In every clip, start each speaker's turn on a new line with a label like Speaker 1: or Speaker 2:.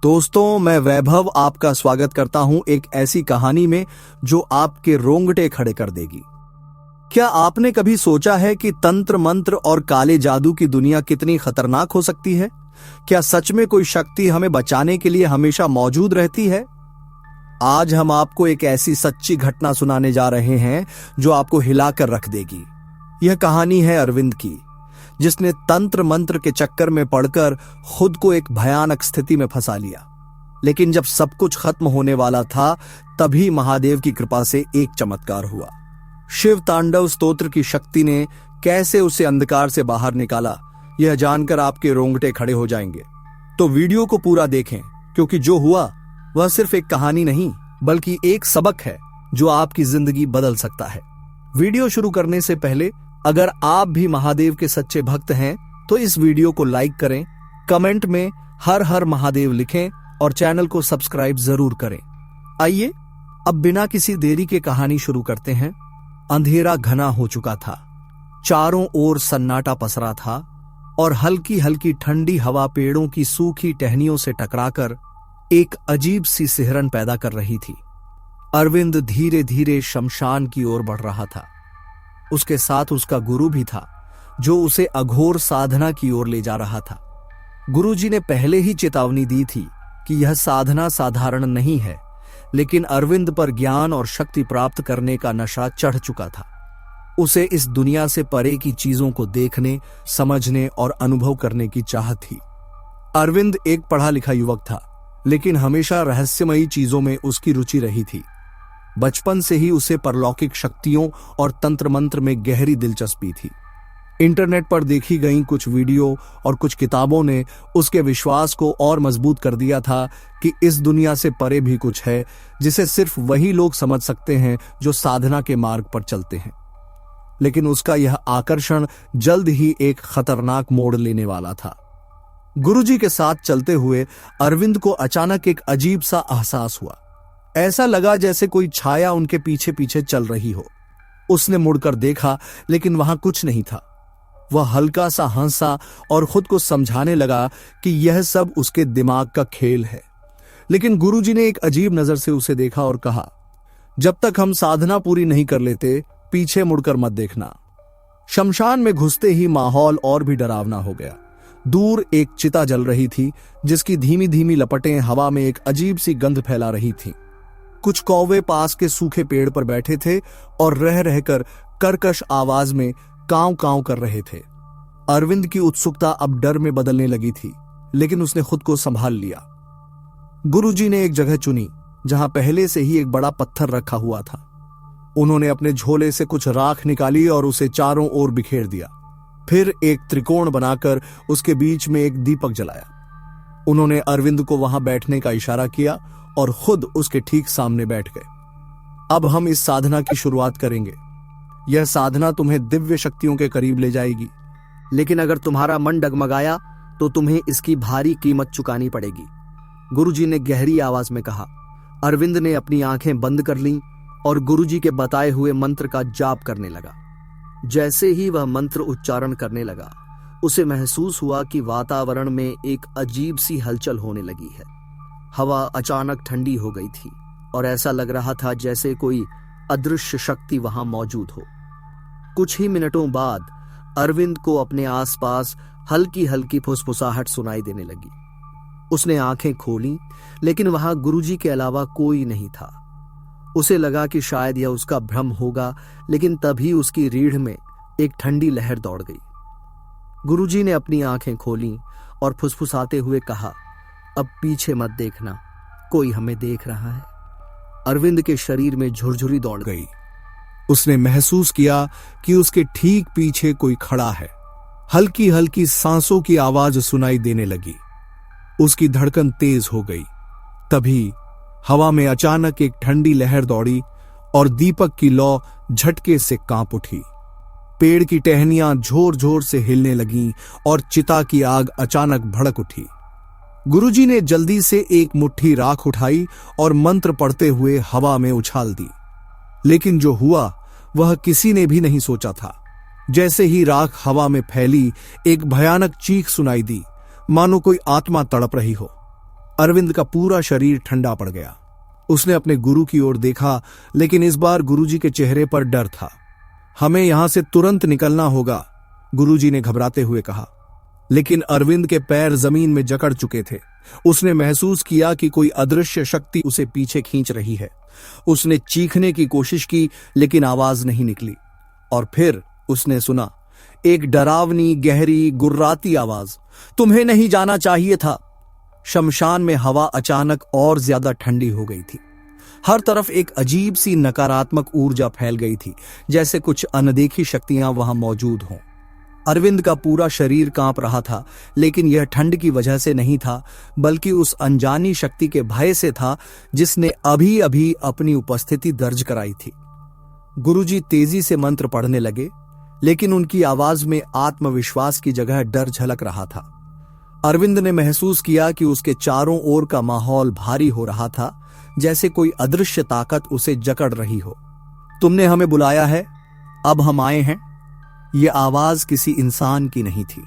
Speaker 1: दोस्तों, मैं वैभव आपका स्वागत करता हूं एक ऐसी कहानी में जो आपके रोंगटे खड़े कर देगी। क्या आपने कभी सोचा है कि तंत्र मंत्र और काले जादू की दुनिया कितनी खतरनाक हो सकती है? क्या सच में कोई शक्ति हमें बचाने के लिए हमेशा मौजूद रहती है? आज हम आपको एक ऐसी सच्ची घटना सुनाने जा रहे हैं जो आपको हिलाकर रख देगी। यह कहानी है अरविंद की, जिसने तंत्र मंत्र के चक्कर में पड़कर खुद को एक भयानक स्थिति में फंसा लिया। लेकिन जब सब कुछ खत्म होने वाला था, तभी महादेव की कृपा से एक चमत्कार हुआ। शिव तांडव स्तोत्र की शक्ति ने कैसे उसे अंधकार से बाहर निकाला, यह जानकर आपके रोंगटे खड़े हो जाएंगे। तो वीडियो को पूरा देखें, क्योंकि जो हुआ वह सिर्फ एक कहानी नहीं, बल्कि एक सबक है जो आपकी जिंदगी बदल सकता है। वीडियो शुरू करने से पहले अगर आप भी महादेव के सच्चे भक्त हैं तो इस वीडियो को लाइक करें, कमेंट में हर हर महादेव लिखें और चैनल को सब्सक्राइब जरूर करें। आइए अब बिना किसी देरी के कहानी शुरू करते हैं। अंधेरा घना हो चुका था, चारों ओर सन्नाटा पसरा था और हल्की हल्की ठंडी हवा पेड़ों की सूखी टहनियों से टकराकर एक अजीब सी सिहरन पैदा कर रही थी। अरविंद धीरे धीरे शमशान की ओर बढ़ रहा था। उसके साथ उसका गुरु भी था, जो उसे अघोर साधना की ओर ले जा रहा था। गुरुजी ने पहले ही चेतावनी दी थी कि यह साधना साधारण नहीं है, लेकिन अरविंद पर ज्ञान और शक्ति प्राप्त करने का नशा चढ़ चुका था। उसे इस दुनिया से परे की चीजों को देखने, समझने और अनुभव करने की चाह थी। अरविंद एक पढ़ा लिखा युवक था, लेकिन हमेशा रहस्यमयी चीजों में उसकी रुचि रही थी। बचपन से ही उसे परलौकिक शक्तियों और तंत्र मंत्र में गहरी दिलचस्पी थी। इंटरनेट पर देखी गई कुछ वीडियो और कुछ किताबों ने उसके विश्वास को और मजबूत कर दिया था कि इस दुनिया से परे भी कुछ है, जिसे सिर्फ वही लोग समझ सकते हैं जो साधना के मार्ग पर चलते हैं। लेकिन उसका यह आकर्षण जल्द ही एक खतरनाक मोड़ लेने वाला था। गुरुजी के साथ चलते हुए अरविंद को अचानक एक अजीब सा एहसास हुआ। ऐसा लगा जैसे कोई छाया उनके पीछे पीछे चल रही हो। उसने मुड़कर देखा, लेकिन वहां कुछ नहीं था। वह हल्का सा हंसा और खुद को समझाने लगा कि यह सब उसके दिमाग का खेल है। लेकिन गुरुजी ने एक अजीब नजर से उसे देखा और कहा, जब तक हम साधना पूरी नहीं कर लेते, पीछे मुड़कर मत देखना। शमशान में घुसते ही माहौल और भी डरावना हो गया। दूर एक चिता जल रही थी, जिसकी धीमी धीमी लपटें हवा में एक अजीब सी गंध फैला रही थीं। कुछ कौवे पास के सूखे पेड़ पर बैठे थे और रह रहकर कर्कश आवाज में कांव कांव कर रहे थे। अरविंद की उत्सुकता अब डर में बदलने लगी थी, लेकिन उसने खुद को संभाल लिया। गुरुजी ने एक जगह चुनी जहां पहले से ही एक बड़ा पत्थर रखा हुआ था। उन्होंने अपने झोले से कुछ राख निकाली और उसे चारों ओर बिखेर दिया। फिर एक त्रिकोण बनाकर उसके बीच में एक दीपक जलाया। उन्होंने अरविंद को वहां बैठने का इशारा किया और खुद उसके ठीक सामने बैठ गए। अब हम इस साधना की शुरुआत करेंगे। यह साधना तुम्हें दिव्य शक्तियों के करीब ले जाएगी, लेकिन अगर तुम्हारा मन डगमगाया तो तुम्हें इसकी भारी कीमत चुकानी पड़ेगी, गुरुजी ने गहरी आवाज में कहा। अरविंद ने अपनी आंखें बंद कर लीं और गुरुजी के बताए हुए मंत्र का जाप करने लगा। जैसे ही वह मंत्र उच्चारण करने लगा, उसे महसूस हुआ कि वातावरण में एक अजीब सी हलचल होने लगी है। हवा अचानक ठंडी हो गई थी और ऐसा लग रहा था जैसे कोई अदृश्य शक्ति वहां मौजूद हो। कुछ ही मिनटों बाद अरविंद को अपने आसपास हल्की हल्की फुसफुसाहट सुनाई देने लगी। उसने आंखें खोली, लेकिन वहां गुरुजी के अलावा कोई नहीं था। उसे लगा कि शायद यह उसका भ्रम होगा, लेकिन तभी उसकी रीढ़ में एक ठंडी लहर दौड़ गई। गुरुजी ने अपनी आंखें खोली और फुसफुसाते हुए कहा, अब पीछे मत देखना, कोई हमें देख रहा है। अरविंद के शरीर में झुरझुरी दौड़ गई। उसने महसूस किया कि उसके ठीक पीछे कोई खड़ा है। हल्की हल्की सांसों की आवाज सुनाई देने लगी। उसकी धड़कन तेज हो गई। तभी हवा में अचानक एक ठंडी लहर दौड़ी और दीपक की लौ झटके से कांप उठी। पेड़ की टहनियां जोर जोर से हिलने लगीं और चिता की आग अचानक भड़क उठी। गुरुजी ने जल्दी से एक मुट्ठी राख उठाई और मंत्र पढ़ते हुए हवा में उछाल दी। लेकिन जो हुआ वह किसी ने भी नहीं सोचा था। जैसे ही राख हवा में फैली, एक भयानक चीख सुनाई दी, मानो कोई आत्मा तड़प रही हो। अरविंद का पूरा शरीर ठंडा पड़ गया। उसने अपने गुरु की ओर देखा, लेकिन इस बार गुरुजी के चेहरे पर डर था। हमें यहां से तुरंत निकलना होगा, गुरुजी ने घबराते हुए कहा। लेकिन अरविंद के पैर जमीन में जकड़ चुके थे। उसने महसूस किया कि कोई अदृश्य शक्ति उसे पीछे खींच रही है। उसने चीखने की कोशिश की, लेकिन आवाज नहीं निकली। और फिर उसने सुना एक डरावनी, गहरी, गुर्राती आवाज, तुम्हें नहीं जाना चाहिए था। शमशान में हवा अचानक और ज्यादा ठंडी हो गई थी। हर तरफ एक अजीब सी नकारात्मक ऊर्जा फैल गई थी, जैसे कुछ अनदेखी शक्तियां वहां मौजूद हों। अरविंद का पूरा शरीर कांप रहा था, लेकिन यह ठंड की वजह से नहीं था, बल्कि उस अनजानी शक्ति के भय से था जिसने अभी अभी अपनी उपस्थिति दर्ज कराई थी। गुरुजी तेजी से मंत्र पढ़ने लगे, लेकिन उनकी आवाज में आत्मविश्वास की जगह डर झलक रहा था। अरविंद ने महसूस किया कि उसके चारों ओर का माहौल भारी हो रहा था, जैसे कोई अदृश्य ताकत उसे जकड़ रही हो। तुमने हमें बुलाया है, अब हम आए हैं। यह आवाज किसी इंसान की नहीं थी।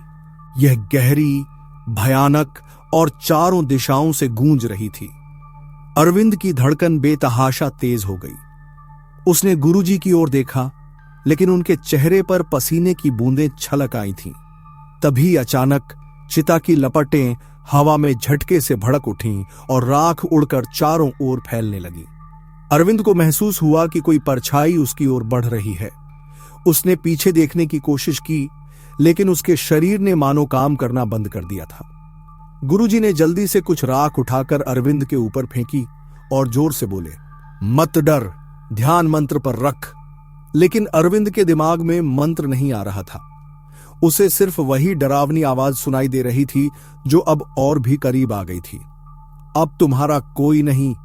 Speaker 1: यह गहरी, भयानक और चारों दिशाओं से गूंज रही थी। अरविंद की धड़कन बेतहाशा तेज हो गई। उसने गुरुजी की ओर देखा, लेकिन उनके चेहरे पर पसीने की बूंदें छलक आई थीं। तभी अचानक चिता की लपटें हवा में झटके से भड़क उठीं और राख उड़कर चारों ओर फैलने लगी। अरविंद को महसूस हुआ कि कोई परछाई उसकी ओर बढ़ रही है। उसने पीछे देखने की कोशिश की, लेकिन उसके शरीर ने मानो काम करना बंद कर दिया था। गुरुजी ने जल्दी से कुछ राख उठाकर अरविंद के ऊपर फेंकी और जोर से बोले, मत डर, ध्यान मंत्र पर रख। लेकिन अरविंद के दिमाग में मंत्र नहीं आ रहा था। उसे सिर्फ वही डरावनी आवाज सुनाई दे रही थी जो अब और भी करीब आ गई थी। अब तुम्हारा कोई नहीं।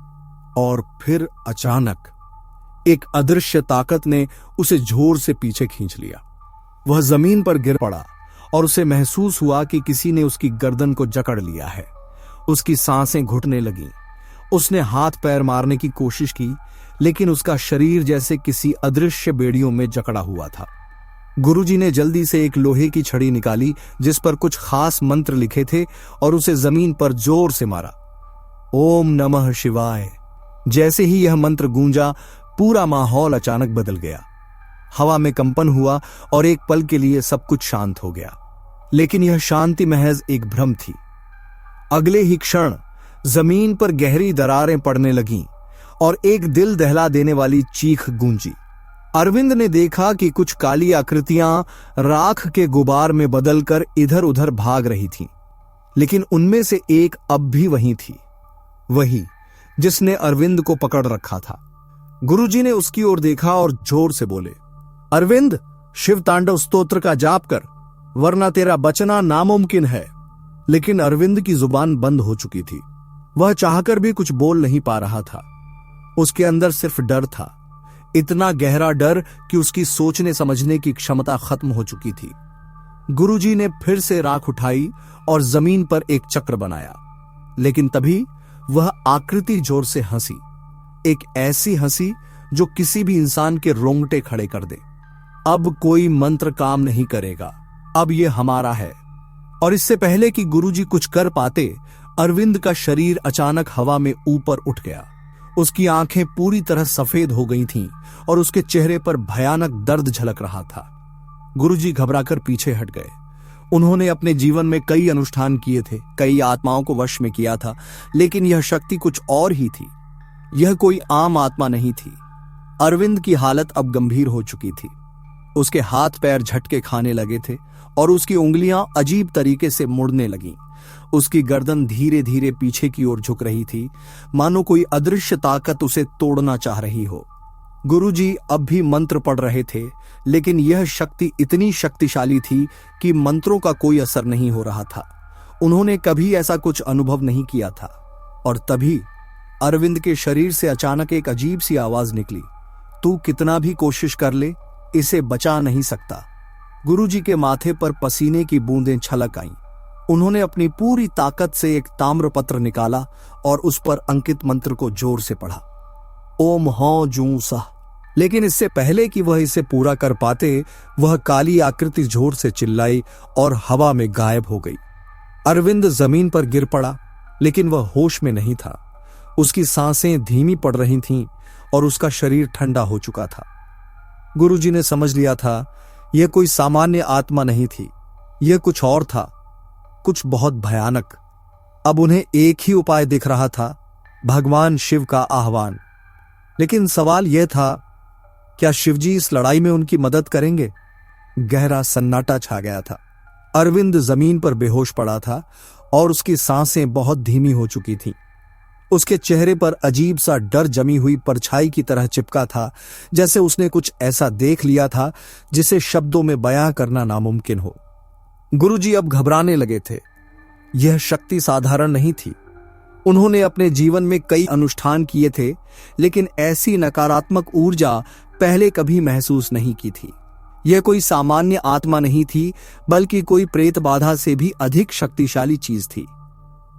Speaker 1: और फिर अचानक एक अदृश्य ताकत ने उसे जोर से पीछे खींच लिया। वह जमीन पर गिर पड़ा और उसे महसूस हुआ कि किसी ने उसकी गर्दन को जकड़ लिया है। उसकी सांसें घुटने लगीं। उसने हाथ पैर मारने की कोशिश की, लेकिन उसका शरीर जैसे किसी अदृश्य बेड़ियों में जकड़ा हुआ था। गुरुजी ने जल्दी से एक लोहे की छड़ी निकाली जिस पर कुछ खास मंत्र लिखे थे और उसे जमीन पर जोर से मारा। ओम नमः शिवाय। जैसे ही यह मंत्र गूंजा, पूरा माहौल अचानक बदल गया। हवा में कंपन हुआ और एक पल के लिए सब कुछ शांत हो गया। लेकिन यह शांति महज एक भ्रम थी। अगले ही क्षण जमीन पर गहरी दरारें पड़ने लगीं और एक दिल दहला देने वाली चीख गूंजी। अरविंद ने देखा कि कुछ काली आकृतियां राख के गुबार में बदलकर इधर उधर भाग रही थीं, लेकिन उनमें से एक अब भी वही थी, वही जिसने अरविंद को पकड़ रखा था। गुरुजी ने उसकी ओर देखा और जोर से बोले, अरविंद, शिव तांडव स्तोत्र का जाप कर, वरना तेरा बचना नामुमकिन है। लेकिन अरविंद की जुबान बंद हो चुकी थी। वह चाहकर भी कुछ बोल नहीं पा रहा था। उसके अंदर सिर्फ डर था, इतना गहरा डर कि उसकी सोचने समझने की क्षमता खत्म हो चुकी थी। गुरुजी ने फिर से राख उठाई और जमीन पर एक चक्र बनाया, लेकिन तभी वह आकृति जोर से हंसी, एक ऐसी हंसी जो किसी भी इंसान के रोंगटे खड़े कर दे। अब कोई मंत्र काम नहीं करेगा, अब यह हमारा है। और इससे पहले कि गुरुजी कुछ कर पाते, अरविंद का शरीर अचानक हवा में ऊपर उठ गया। उसकी आंखें पूरी तरह सफेद हो गई थीं और उसके चेहरे पर भयानक दर्द झलक रहा था। गुरुजी घबराकर पीछे हट गए। उन्होंने अपने जीवन में कई अनुष्ठान किए थे, कई आत्माओं को वश में किया था, लेकिन यह शक्ति कुछ और ही थी। यह कोई आम आत्मा नहीं थी। अरविंद की हालत अब गंभीर हो चुकी थी। उसके हाथ पैर झटके खाने लगे थे और उसकी उंगलियां अजीब तरीके से मुड़ने लगीं। उसकी गर्दन धीरे धीरे पीछे की ओर झुक रही थी, मानो कोई अदृश्य ताकत उसे तोड़ना चाह रही हो। गुरुजी अब भी मंत्र पढ़ रहे थे, लेकिन यह शक्ति इतनी शक्तिशाली थी कि मंत्रों का कोई असर नहीं हो रहा था। उन्होंने कभी ऐसा कुछ अनुभव नहीं किया था। और तभी अरविंद के शरीर से अचानक एक अजीब सी आवाज निकली, तू कितना भी कोशिश कर ले, इसे बचा नहीं सकता। गुरुजी के माथे पर पसीने की बूंदें छलक आईं। उन्होंने अपनी पूरी ताकत से एक ताम्रपत्र निकाला और उस पर अंकित मंत्र को जोर से पढ़ा, ओम हौ जू सह। लेकिन इससे पहले कि वह इसे पूरा कर पाते, वह काली आकृति जोर से चिल्लाई और हवा में गायब हो गई। अरविंद जमीन पर गिर पड़ा। लेकिन वह होश में नहीं था। उसकी सांसें धीमी पड़ रही थीं और उसका शरीर ठंडा हो चुका था। गुरुजी ने समझ लिया था यह कोई सामान्य आत्मा नहीं थी, यह कुछ और था, कुछ बहुत भयानक। अब उन्हें एक ही उपाय दिख रहा था, भगवान शिव का आह्वान। लेकिन सवाल यह था, क्या शिवजी इस लड़ाई में उनकी मदद करेंगे? गहरा सन्नाटा छा गया था। अरविंद जमीन पर बेहोश पड़ा था और उसकी सांसें बहुत धीमी हो चुकी थीं। उसके चेहरे पर अजीब सा डर जमी हुई परछाई की तरह चिपका था, जैसे उसने कुछ ऐसा देख लिया था जिसे शब्दों में बयां करना नामुमकिन हो। गुरुजी अब घबराने लगे थे। यह शक्ति साधारण नहीं थी। उन्होंने अपने जीवन में कई अनुष्ठान किए थे, लेकिन ऐसी नकारात्मक ऊर्जा पहले कभी महसूस नहीं की थी। यह कोई सामान्य आत्मा नहीं थी, बल्कि कोई प्रेत बाधा से भी अधिक शक्तिशाली चीज थी।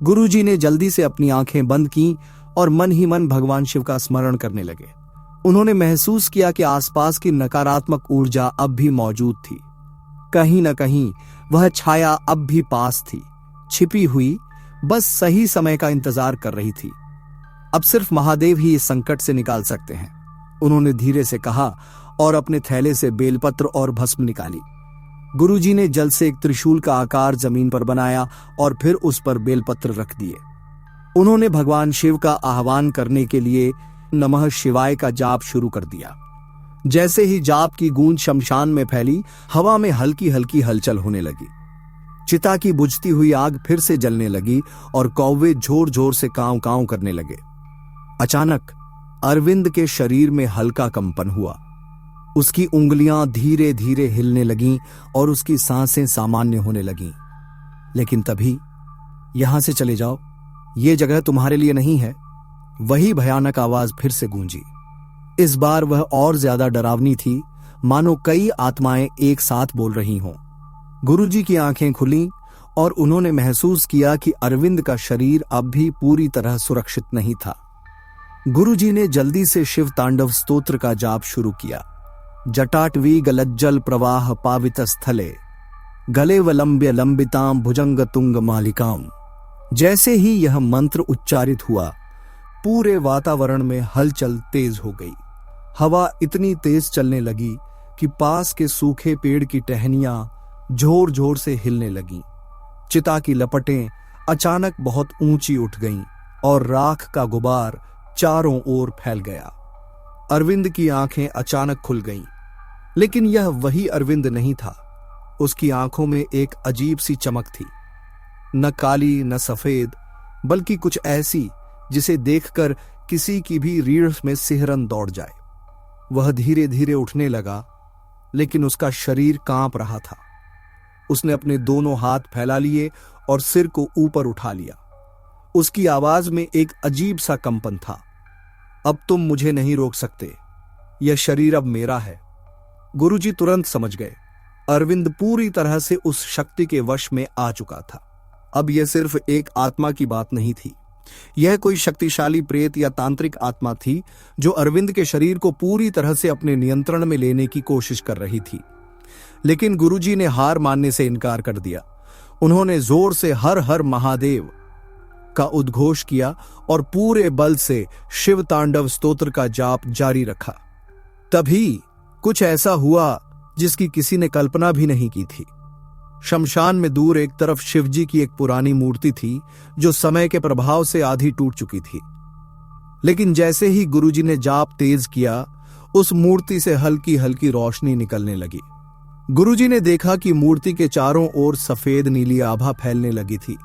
Speaker 1: गुरुजी ने जल्दी से अपनी आंखें बंद की और मन ही मन भगवान शिव का स्मरण करने लगे। उन्होंने महसूस किया कि आसपास की नकारात्मक ऊर्जा अब भी मौजूद थी। कहीं न कहीं वह छाया अब भी पास थी, छिपी हुई, बस सही समय का इंतजार कर रही थी। अब सिर्फ महादेव ही इस संकट से निकाल सकते हैं, उन्होंने धीरे से कहा और अपने थैले से बेलपत्र और भस्म निकाली। गुरुजी ने जल से एक त्रिशूल का आकार जमीन पर बनाया और फिर उस पर बेलपत्र रख दिए। उन्होंने भगवान शिव का आह्वान करने के लिए नमः शिवाय का जाप शुरू कर दिया। जैसे ही जाप की गूंज शमशान में फैली, हवा में हल्की हल्की हलचल होने लगी। चिता की बुझती हुई आग फिर से जलने लगी और कौवे जोर जोर से कांव कांव करने लगे। अचानक अरविंद के शरीर में हल्का कंपन हुआ। उसकी उंगलियां धीरे धीरे हिलने लगीं और उसकी सांसें सामान्य होने लगीं। लेकिन तभी, यहां से चले जाओ, ये जगह तुम्हारे लिए नहीं है, वही भयानक आवाज फिर से गूंजी। इस बार वह और ज्यादा डरावनी थी, मानो कई आत्माएं एक साथ बोल रही हों। गुरुजी की आंखें खुलीं और उन्होंने महसूस किया कि अरविंद का शरीर अब भी पूरी तरह सुरक्षित नहीं था। गुरुजी ने जल्दी से शिव तांडव स्तोत्र का जाप शुरू किया। जटाटवी गलज्जल प्रवाह पावित स्थले गलेवलंब्य लंबिताम भुजंग तुंग मालिकाम। जैसे ही यह मंत्र उच्चारित हुआ, पूरे वातावरण में हलचल तेज हो गई। हवा इतनी तेज चलने लगी कि पास के सूखे पेड़ की टहनियां जोर जोर से हिलने लगीं। चिता की लपटें अचानक बहुत ऊंची उठ गईं और राख का गुबार चारों ओर फैल गया। अरविंद की आंखें अचानक खुल गईं, लेकिन यह वही अरविंद नहीं था। उसकी आंखों में एक अजीब सी चमक थी, न काली न सफेद, बल्कि कुछ ऐसी जिसे देखकर किसी की भी रीढ़ में सिहरन दौड़ जाए। वह धीरे धीरे उठने लगा, लेकिन उसका शरीर कांप रहा था। उसने अपने दोनों हाथ फैला लिए और सिर को ऊपर उठा लिया। उसकी आवाज में एक अजीब सा कंपन था। अब तुम मुझे नहीं रोक सकते, यह शरीर अब मेरा है। गुरुजी तुरंत समझ गए, अरविंद पूरी तरह से उस शक्ति के वश में आ चुका था। अब यह सिर्फ एक आत्मा की बात नहीं थी, यह कोई शक्तिशाली प्रेत या तांत्रिक आत्मा थी जो अरविंद के शरीर को पूरी तरह से अपने नियंत्रण में लेने की कोशिश कर रही थी। लेकिन गुरुजी ने हार मानने से इनकार कर दिया। उन्होंने जोर से हर हर महादेव का उद्घोष किया और पूरे बल से शिव तांडव स्तोत्र का जाप जारी रखा। तभी कुछ ऐसा हुआ जिसकी किसी ने कल्पना भी नहीं की थी। शमशान में दूर एक तरफ शिवजी की एक पुरानी मूर्ति थी जो समय के प्रभाव से आधी टूट चुकी थी। लेकिन जैसे ही गुरुजी ने जाप तेज किया, उस मूर्ति से हल्की हल्की रोशनी निकलने लगी। गुरुजी ने देखा कि मूर्ति के चारों ओर सफेद नीली आभा फैलने लगी थी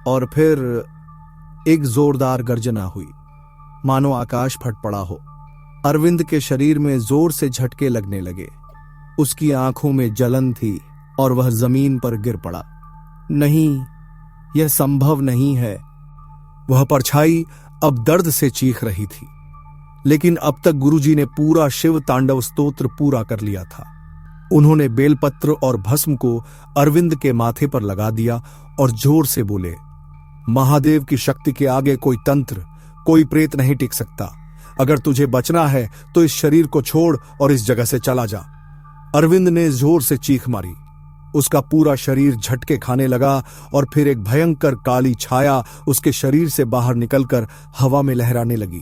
Speaker 1: और फिर एक जोरदार गर्जना हुई, मानो आकाश फट पड़ा हो। अरविंद के शरीर में जोर से झटके लगने लगे। उसकी आंखों में जलन थी और वह जमीन पर गिर पड़ा। नहीं, यह संभव नहीं है। वह परछाई अब दर्द से चीख रही थी। लेकिन अब तक गुरुजी ने पूरा शिव तांडव स्तोत्र पूरा कर लिया था। उन्होंने बेलपत्र और भस्म को अरविंद के माथे पर लगा दिया और जोर से बोले, महादेव की शक्ति के आगे कोई तंत्र, कोई प्रेत नहीं टिक सकता। अगर तुझे बचना है तो इस शरीर को छोड़ और इस जगह से चला जा। अरविंद ने जोर से चीख मारी। उसका पूरा शरीर झटके खाने लगा और फिर एक भयंकर काली छाया उसके शरीर से बाहर निकलकर हवा में लहराने लगी।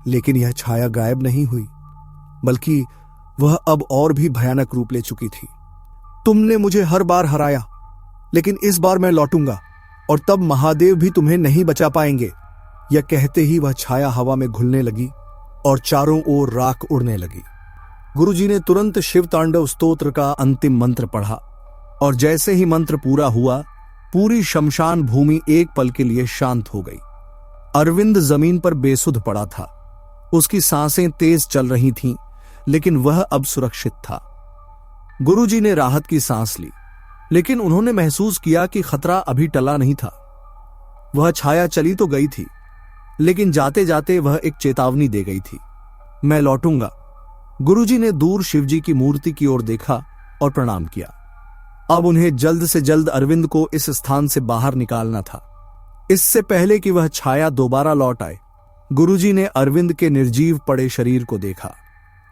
Speaker 1: लेकिन यह छाया गायब नहीं हुई, बल्कि वह अब और भी भयानक रूप ले चुकी थी। तुमने मुझे हर बार हराया, लेकिन इस बार मैं लौटूंगा और तब महादेव भी तुम्हें नहीं बचा पाएंगे। यह कहते ही वह छाया हवा में घुलने लगी और चारों ओर राख उड़ने लगी। गुरुजी ने तुरंत शिव तांडव स्तोत्र का अंतिम मंत्र पढ़ा और जैसे ही मंत्र पूरा हुआ, पूरी शमशान भूमि एक पल के लिए शांत हो गई। अरविंद जमीन पर बेसुध पड़ा था। उसकी सांसें तेज चल रही थीं, लेकिन वह अब सुरक्षित था। गुरुजी ने राहत की सांस ली, लेकिन उन्होंने महसूस किया कि खतरा अभी टला नहीं था। वह छाया चली तो गई थी, लेकिन जाते जाते वह एक चेतावनी दे गई थी, मैं लौटूंगा। गुरुजी ने दूर शिवजी की मूर्ति की ओर देखा और प्रणाम किया। अब उन्हें जल्द से जल्द अरविंद को इस स्थान से बाहर निकालना था, इससे पहले कि वह छाया दोबारा लौट आए। गुरुजी ने अरविंद के निर्जीव पड़े शरीर को देखा।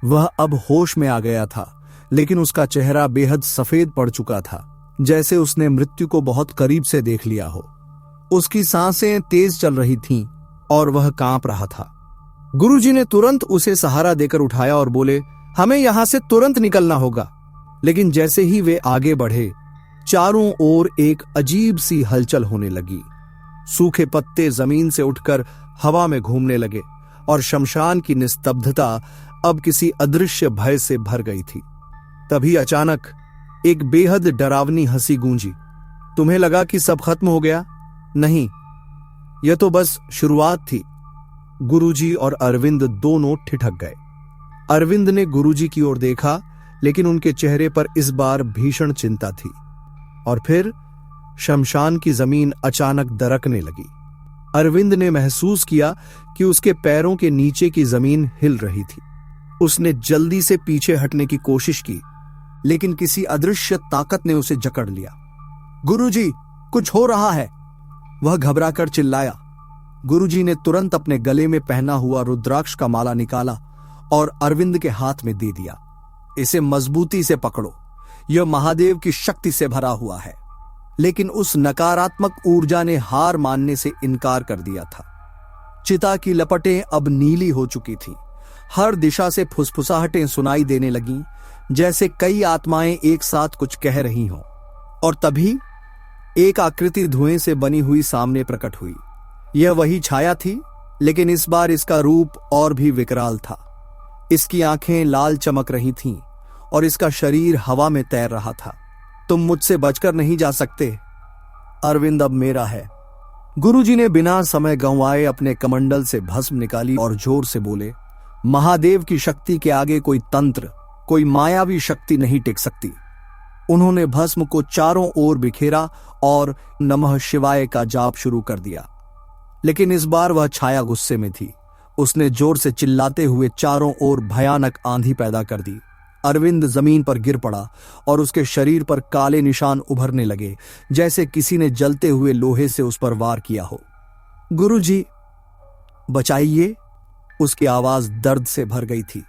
Speaker 1: वह अब होश में आ गया था, लेकिन उसका चेहरा बेहद सफेद पड़ चुका था, जैसे उसने मृत्यु को बहुत करीब से देख लिया हो। उसकी सांसें तेज चल रही थीं और वह कांप रहा था। गुरुजी ने तुरंत उसे सहारा देकर उठाया और बोले, हमें यहां से तुरंत निकलना होगा। लेकिन जैसे ही वे आगे बढ़े, चारों ओर एक अजीब सी हलचल होने लगी। सूखे पत्ते जमीन से उठकर हवा में घूमने लगे और शमशान की निस्तब्धता अब किसी अदृश्य भय से भर गई थी। तभी अचानक एक बेहद डरावनी हंसी गूंजी। तुम्हें लगा कि सब खत्म हो गया? नहीं, यह तो बस शुरुआत थी। गुरुजी और अरविंद दोनों ठिठक गए। अरविंद ने गुरुजी की ओर देखा, लेकिन उनके चेहरे पर इस बार भीषण चिंता थी। और फिर शमशान की जमीन अचानक दरकने लगी। अरविंद ने महसूस किया कि उसके पैरों के नीचे की जमीन हिल रही थी। उसने जल्दी से पीछे हटने की कोशिश की, लेकिन किसी अदृश्य ताकत ने उसे जकड़ लिया। गुरुजी, कुछ हो रहा है, वह घबराकर चिल्लाया। गुरुजी ने तुरंत अपने गले में पहना हुआ रुद्राक्ष का माला निकाला और अरविंद के हाथ में दे दिया। इसे मजबूती से पकड़ो, यह महादेव की शक्ति से भरा हुआ है। लेकिन उस नकारात्मक ऊर्जा ने हार मानने से इनकार कर दिया था। चिता की लपटें अब नीली हो चुकी थीं। हर दिशा से फुसफुसाहटें सुनाई देने लगीं, जैसे कई आत्माएं एक साथ कुछ कह रही हों। और तभी एक आकृति धुएं से बनी हुई सामने प्रकट हुई। यह वही छाया थी, लेकिन इस बार इसका रूप और भी विकराल था। इसकी आंखें लाल चमक रही थीं और इसका शरीर हवा में तैर रहा था। तुम मुझसे बचकर नहीं जा सकते, अरविंद अब मेरा है। गुरुजी ने बिना समय गंवाए अपने कमंडल से भस्म निकाली और जोर से बोले, महादेव की शक्ति के आगे कोई तंत्र, कोई मायावी शक्ति नहीं टिक सकती। उन्होंने भस्म को चारों ओर बिखेरा और नमः शिवाय का जाप शुरू कर दिया। लेकिन इस बार वह छाया गुस्से में थी। उसने जोर से चिल्लाते हुए चारों ओर भयानक आंधी पैदा कर दी। अरविंद जमीन पर गिर पड़ा और उसके शरीर पर काले निशान उभरने लगे, जैसे किसी ने जलते हुए लोहे से उस पर वार किया हो। गुरुजी, बचाइए, उसकी आवाज दर्द से भर गई थी।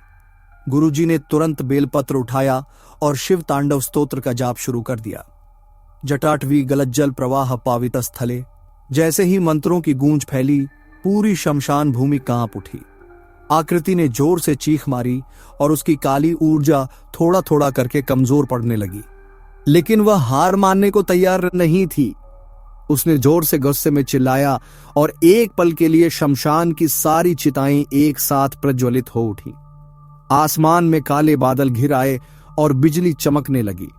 Speaker 1: गुरुजी ने तुरंत बेलपत्र उठाया और शिव तांडव स्तोत्र का जाप शुरू कर दिया। जटाटवी गलज्जल प्रवाह पावित स्थले, जैसे ही मंत्रों की गूंज फैली, पूरी शमशान भूमि कांप उठी। आकृति ने जोर से चीख मारी और उसकी काली ऊर्जा थोड़ा थोड़ा करके कमजोर पड़ने लगी। लेकिन वह हार मानने को तैयार नहीं थी। उसने जोर से गुस्से में चिल्लाया और एक पल के लिए शमशान की सारी चिताएं एक साथ प्रज्वलित हो उठी। आसमान में काले बादल घिर आए और बिजली चमकने लगी।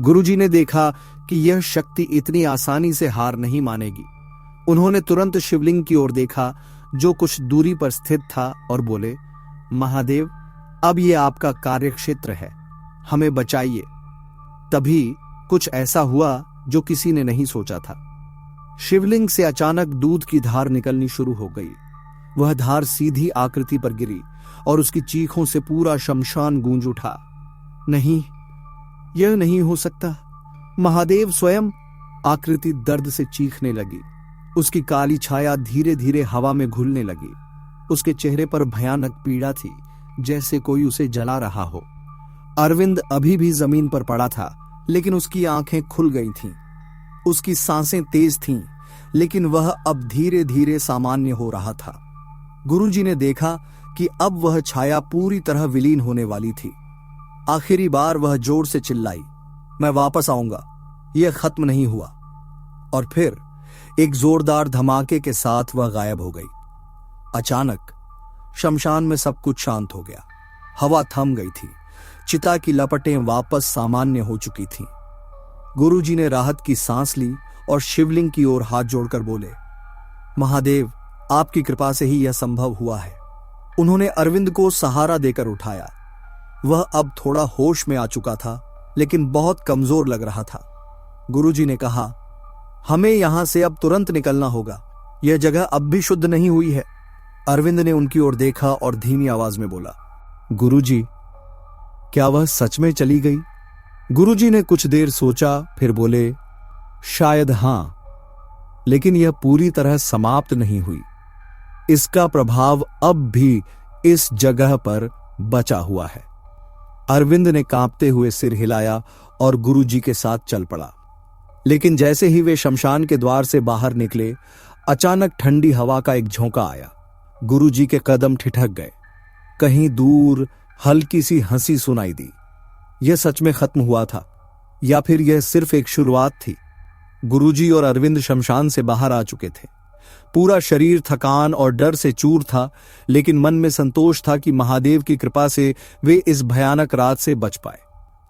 Speaker 1: गुरुजी ने देखा कि यह शक्ति इतनी आसानी से हार नहीं मानेगी। उन्होंने तुरंत शिवलिंग की ओर देखा, जो कुछ दूरी पर स्थित था, और बोले, महादेव, अब यह आपका कार्यक्षेत्र है, हमें बचाइए। तभी कुछ ऐसा हुआ जो किसी ने नहीं सोचा था। शिवलिंग से अचानक दूध की धार निकलनी शुरू हो गई। वह धार सीधी आकृति पर गिरी और उसकी चीखों से पूरा शमशान गूंज उठा। नहीं, यह नहीं हो सकता, महादेव स्वयं! आकृति दर्द से चीखने लगी। उसकी काली छाया धीरे धीरे हवा में घुलने लगी। उसके चेहरे पर भयानक पीड़ा थी, जैसे कोई उसे जला रहा हो। अरविंद अभी भी जमीन पर पड़ा था, लेकिन उसकी आंखें खुल गई थीं। उसकी सांसें तेज थीं, लेकिन वह अब धीरे धीरे सामान्य हो रहा था। गुरुजी ने देखा कि अब वह छाया पूरी तरह विलीन होने वाली थी। आखिरी बार वह जोर से चिल्लाई, मैं वापस आऊंगा, यह खत्म नहीं हुआ। और फिर एक जोरदार धमाके के साथ वह गायब हो गई। अचानक शमशान में सब कुछ शांत हो गया। हवा थम गई थी। चिता की लपटें वापस सामान्य हो चुकी थीं। गुरुजी ने राहत की सांस ली और शिवलिंग की ओर हाथ जोड़कर बोले, महादेव, आपकी कृपा से ही यह संभव हुआ है। उन्होंने अरविंद को सहारा देकर उठाया। वह अब थोड़ा होश में आ चुका था, लेकिन बहुत कमजोर लग रहा था। गुरुजी ने कहा, हमें यहां से अब तुरंत निकलना होगा। यह जगह अब भी शुद्ध नहीं हुई है। अरविंद ने उनकी ओर देखा और धीमी आवाज में बोला, गुरुजी, क्या वह सच में चली गई? गुरुजी ने कुछ देर सोचा, फिर बोले, शायद हां, लेकिन यह पूरी तरह समाप्त नहीं हुई। इसका प्रभाव अब भी इस जगह पर बचा हुआ है। अरविंद ने कांपते हुए सिर हिलाया और गुरुजी के साथ चल पड़ा। लेकिन जैसे ही वे शमशान के द्वार से बाहर निकले, अचानक ठंडी हवा का एक झोंका आया। गुरुजी के कदम ठिठक गए। कहीं दूर हल्की सी हंसी सुनाई दी। यह सच में खत्म हुआ था, या फिर यह सिर्फ एक शुरुआत थी? गुरुजी और अरविंद शमशान से बाहर आ चुके थे। पूरा शरीर थकान और डर से चूर था, लेकिन मन में संतोष था कि महादेव की कृपा से वे इस भयानक रात से बच पाए।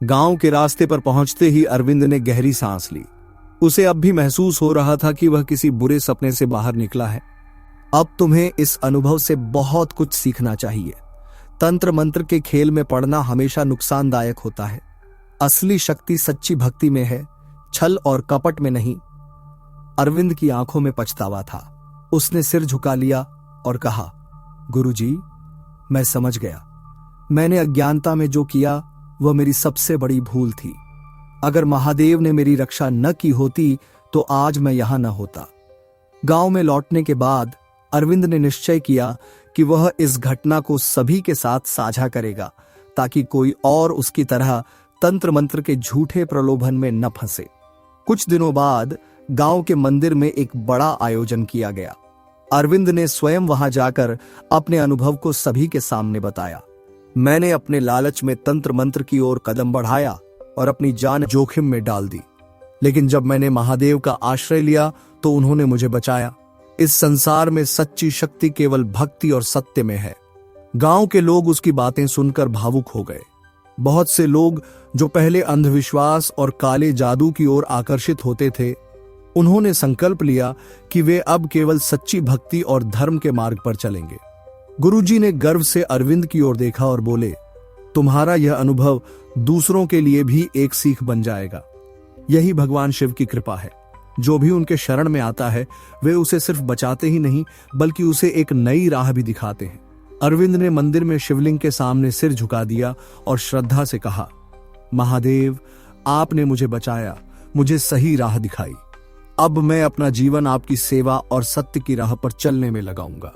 Speaker 1: गांव के रास्ते पर पहुंचते ही अरविंद ने गहरी सांस ली। उसे अब भी महसूस हो रहा था कि वह किसी बुरे सपने से बाहर निकला है। अब तुम्हें इस अनुभव से बहुत कुछ सीखना चाहिए। तंत्र मंत्र के खेल में पड़ना हमेशा नुकसानदायक होता है। असली शक्ति सच्ची भक्ति में है, छल और कपट में नहीं। अरविंद की आंखों में पछतावा था। उसने सिर झुका लिया और कहा, गुरुजी, मैं समझ गया। मैंने अज्ञानता में जो किया वह मेरी सबसे बड़ी भूल थी। अगर महादेव ने मेरी रक्षा न की होती तो आज मैं यहां न होता। गांव में लौटने के बाद अरविंद ने निश्चय किया कि वह इस घटना को सभी के साथ साझा करेगा, ताकि कोई और उसकी तरह तंत्र मंत्र के झूठे प्रलोभन में न फंसे। कुछ दिनों बाद गांव के मंदिर में एक बड़ा आयोजन किया गया। अरविंद ने स्वयं वहां जाकर अपने अनुभव को सभी के सामने बताया। मैंने अपने लालच में तंत्र मंत्र की ओर कदम बढ़ाया और अपनी जान जोखिम में डाल दी, लेकिन जब मैंने महादेव का आश्रय लिया तो उन्होंने मुझे बचाया। इस संसार में सच्ची शक्ति केवल भक्ति और सत्य में है। गांव के लोग उसकी बातें सुनकर भावुक हो गए। बहुत से लोग जो पहले अंधविश्वास और काले जादू की ओर आकर्षित होते थे, उन्होंने संकल्प लिया कि वे अब केवल सच्ची भक्ति और धर्म के मार्ग पर चलेंगे। गुरुजी ने गर्व से अरविंद की ओर देखा और बोले, तुम्हारा यह अनुभव दूसरों के लिए भी एक सीख बन जाएगा। यही भगवान शिव की कृपा है। जो भी उनके शरण में आता है, वे उसे सिर्फ बचाते ही नहीं, बल्कि उसे एक नई राह भी दिखाते हैं। अरविंद ने मंदिर में शिवलिंग के सामने सिर झुका दिया और श्रद्धा से कहा, महादेव, आपने मुझे बचाया, मुझे सही राह दिखाई। अब मैं अपना जीवन आपकी सेवा और सत्य की राह पर चलने में लगाऊंगा।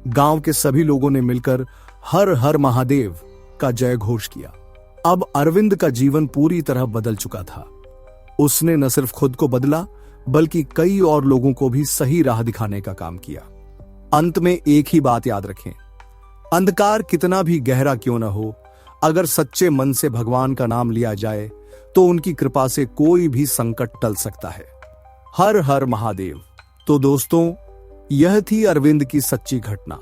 Speaker 1: गांव के सभी लोगों ने मिलकर हर हर महादेव का जय घोष किया। अब अरविंद का जीवन पूरी तरह बदल चुका था। उसने न सिर्फ खुद को बदला, बल्कि कई और लोगों को भी सही राह दिखाने का काम किया। अंत में एक ही बात याद रखें, अंधकार कितना भी गहरा क्यों न हो, अगर सच्चे मन से भगवान का नाम लिया जाए तो उनकी कृपा से कोई भी संकट टल सकता है। हर हर महादेव। तो दोस्तों, यह थी अरविंद की सच्ची घटना,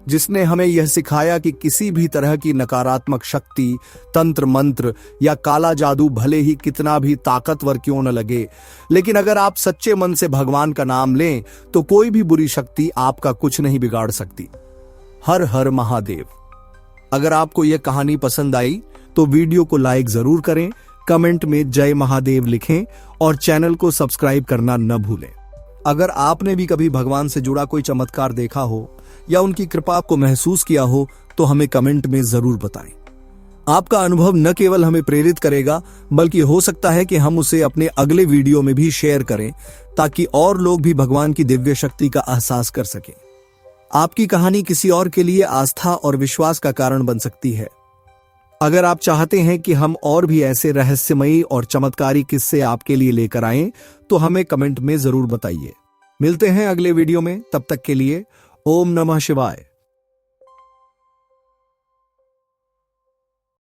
Speaker 1: जिसने हमें यह सिखाया कि किसी भी तरह की नकारात्मक शक्ति, तंत्र मंत्र या काला जादू भले ही कितना भी ताकतवर क्यों न लगे, लेकिन अगर आप सच्चे मन से भगवान का नाम लें तो कोई भी बुरी शक्ति आपका कुछ नहीं बिगाड़ सकती। हर हर महादेव। अगर आपको यह कहानी पसंद आई तो वीडियो को लाइक जरूर करें, कमेंट में जय महादेव लिखें और चैनल को सब्सक्राइब करना न भूलें। अगर आपने भी कभी भगवान से जुड़ा कोई चमत्कार देखा हो या उनकी कृपा को महसूस किया हो तो हमें कमेंट में जरूर बताएं। आपका अनुभव न केवल हमें प्रेरित करेगा, बल्कि हो सकता है कि हम उसे अपने अगले वीडियो में भी शेयर करें, ताकि और लोग भी भगवान की दिव्य शक्ति का एहसास कर सकें। आपकी कहानी किसी और के लिए आस्था और विश्वास का कारण बन सकती है। अगर आप चाहते हैं कि हम और भी ऐसे रहस्यमयी और चमत्कारी किस्से आपके लिए लेकर आएं, तो हमें कमेंट में जरूर बताइए। मिलते हैं अगले वीडियो में, तब तक के लिए ओम नमः शिवाय।